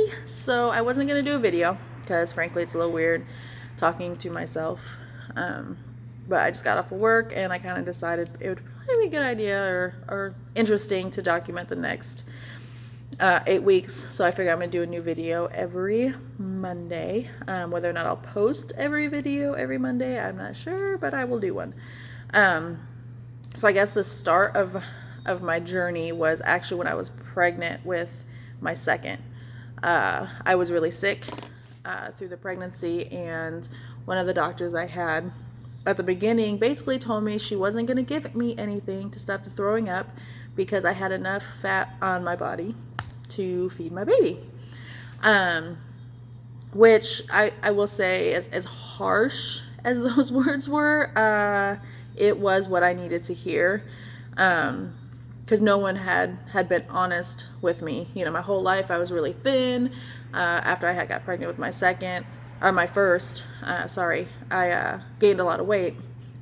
Hi! So I wasn't going to do a video because frankly it's a little weird talking to myself. Um, but I just got off of work and I kind of decided it would probably be a good idea or interesting to document the next 8 weeks. So I figured I'm going to do a new video every Monday. Whether or not I'll post every video every Monday, I'm not sure, but I will do one. So I guess the start of my journey was actually when I was pregnant with my second. I was really sick through the pregnancy, and one of the doctors I had at the beginning basically told me she wasn't going to give me anything to stop the throwing up because I had enough fat on my body to feed my baby. Which I will say, as harsh as those words were, it was what I needed to hear. Because no one had been honest with me. You know, my whole life I was really thin. After I got pregnant with my first, I gained a lot of weight,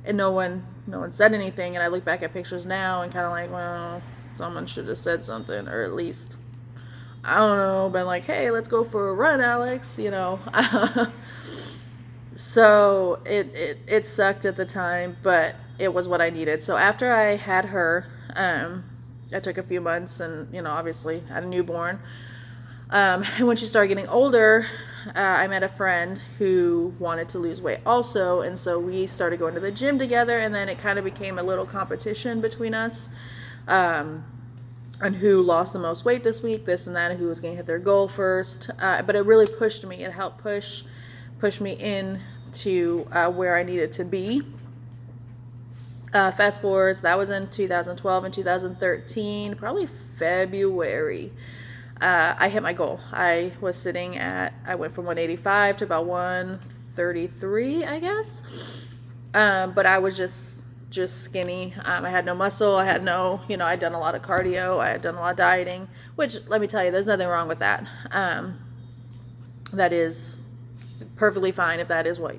and no one said anything. And I look back at pictures now and kind of like, well, someone should have said something, or at least, I don't know, been like, hey, let's go for a run, Alex. You know. So it sucked at the time, but it was what I needed. So after I had her, I took a few months and, you know, obviously had a newborn. And when she started getting older, I met a friend who wanted to lose weight also. And so we started going to the gym together, and then it kind of became a little competition between us, on who lost the most weight this week, this and that, and who was going to hit their goal first. But it really pushed me. It helped push me in to where I needed to be. Fast forward, so that was in 2012 and 2013, probably February. I hit my goal. I went from 185 to about 133, I guess. But I was just skinny. I had no muscle. I had no, you know, I'd done a lot of cardio. I had done a lot of dieting, which, let me tell you, there's nothing wrong with that. That is perfectly fine if that is what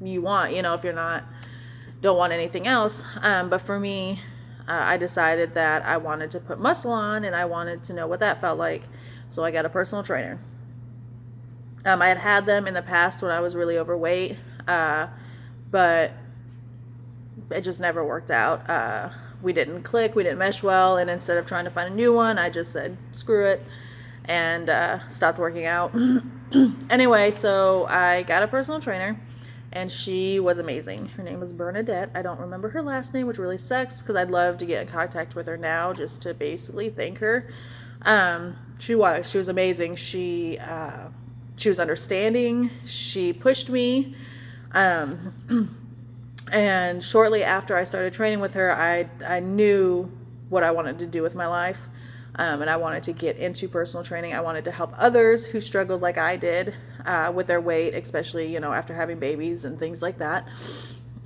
you want, you know, if you're don't want anything else. But for me, I decided that I wanted to put muscle on, and I wanted to know what that felt like. So I got a personal trainer. I had them in the past when I was really overweight, but it just never worked out. We didn't click, we didn't mesh well, and instead of trying to find a new one, I just said, screw it, and stopped working out. Anyway, so I got a personal trainer, and she was amazing. Her name was Bernadette. I don't remember her last name, which really sucks because I'd love to get in contact with her now just to basically thank her. She was amazing. She was understanding. She pushed me. And shortly after I started training with her, I knew what I wanted to do with my life. And I wanted to get into personal training. I wanted to help others who struggled like I did with their weight, especially, you know, after having babies and things like that.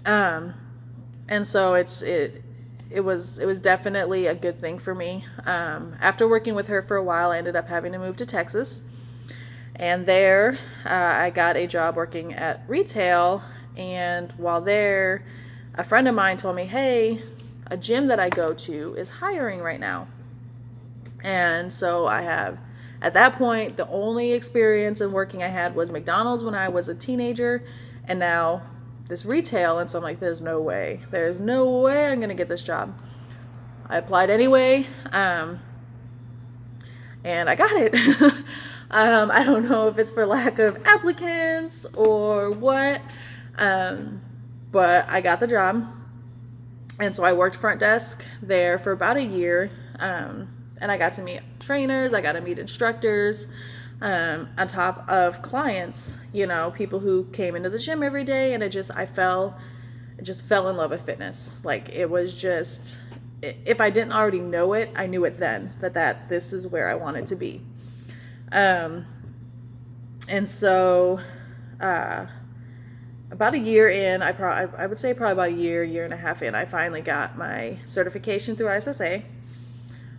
And so it was definitely a good thing for me. After working with her for a while, I ended up having to move to Texas. And there, I got a job working at retail. And while there, a friend of mine told me, hey, a gym that I go to is hiring right now. And so at that point, the only experience in working I had was McDonald's when I was a teenager, and now this retail. And so I'm like, there's no way I'm going to get this job. I applied anyway, and I got it. I don't know if it's for lack of applicants or what, but I got the job. And so I worked front desk there for about a year. And I got to meet trainers, I got to meet instructors, on top of clients, you know, people who came into the gym every day. And I just fell in love with fitness. Like, it was just, if I didn't already know it, I knew it then, that this is where I wanted to be. And so, about a year in, I would say probably about a year and a half in, I finally got my certification through ISSA.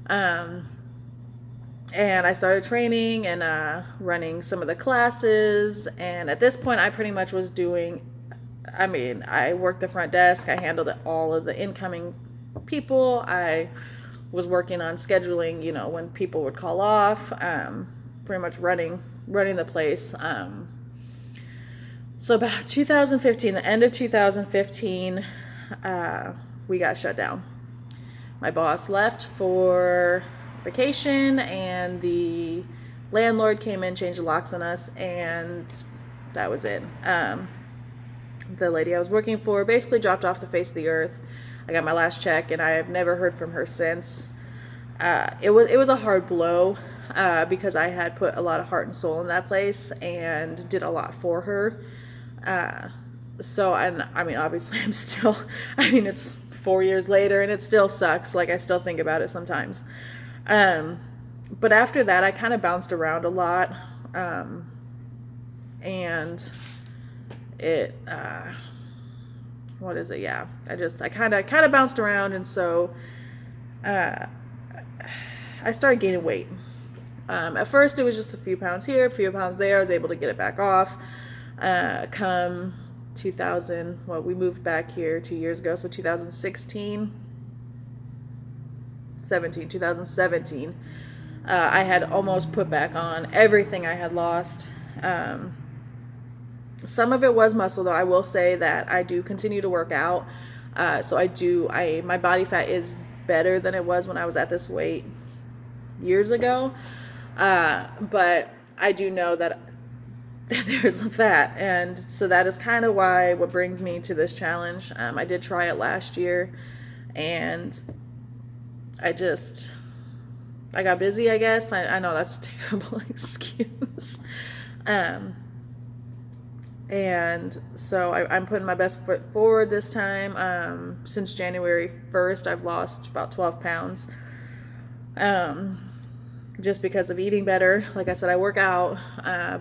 And I started training and running some of the classes. And at this point, I pretty much was I worked the front desk. I handled all of the incoming people. I was working on scheduling, you know, when people would call off. pretty much running the place. So about 2015, the end of 2015, we got shut down. My boss left for vacation, and the landlord came in, changed the locks on us, and that was it. The lady I was working for basically dropped off the face of the earth. I got my last check, and I have never heard from her since. It was a hard blow because I had put a lot of heart and soul in that place and did a lot for her. And I mean, obviously I'm still, I mean, it's 4 years later and it still sucks. Like, I still think about it sometimes. But after that, I kind of bounced around a lot. And it, what is it? Yeah, I kind of bounced around. And so, I started gaining weight. At first it was just a few pounds here, a few pounds there. I was able to get it back off. Come 2000, well, we moved back here 2 years ago, so 2017, I had almost put back on everything I had lost. Some of it was muscle, though. I will say that I do continue to work out. So my body fat is better than it was when I was at this weight years ago. But I do know that there's some fat, and so that is kind of what brings me to this challenge. I did try it last year, and I got busy, I guess. I know that's a terrible excuse. And so I'm putting my best foot forward this time. Since January 1st, I've lost about 12 pounds. Just because of eating better. Like I said, I work out,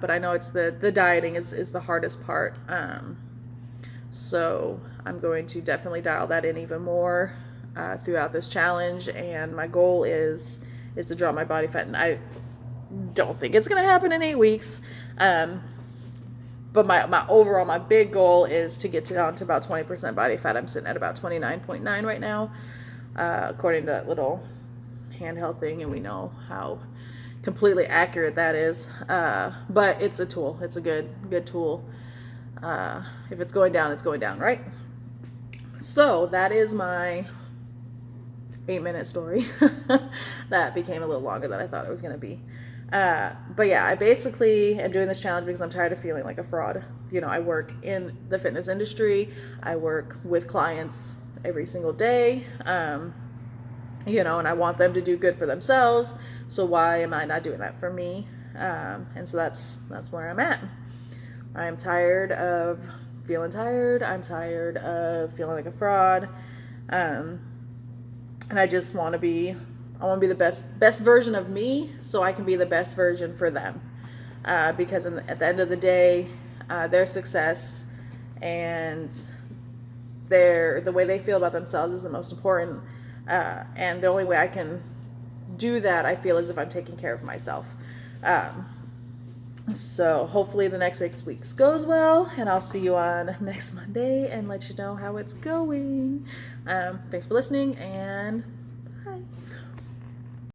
but I know it's the dieting is the hardest part. So I'm going to definitely dial that in even more throughout this challenge, and my goal is to drop my body fat, and I don't think it's going to happen in 8 weeks. But my big goal is to get down to about 20% body fat. I'm sitting at about 29.9 right now, according to that little handheld thing, and we know how completely accurate that is. But it's a tool. It's a good tool. If it's going down, it's going down, right? So that is my 8-minute story. That became a little longer than I thought it was going to be. But yeah, I basically am doing this challenge because I'm tired of feeling like a fraud. You know, I work in the fitness industry. I work with clients every single day. And I want them to do good for themselves. So why am I not doing that for me? And so that's where I'm at. I'm tired of feeling tired. I'm tired of feeling like a fraud. And I just want to be the best version of me, so I can be the best version for them. Because at the end of the day, their success and the way they feel about themselves is the most important. And the only way I can do that, I feel, is if I'm taking care of myself. So hopefully the next 6 weeks goes well, and I'll see you on next Monday and let you know how it's going. Thanks for listening, and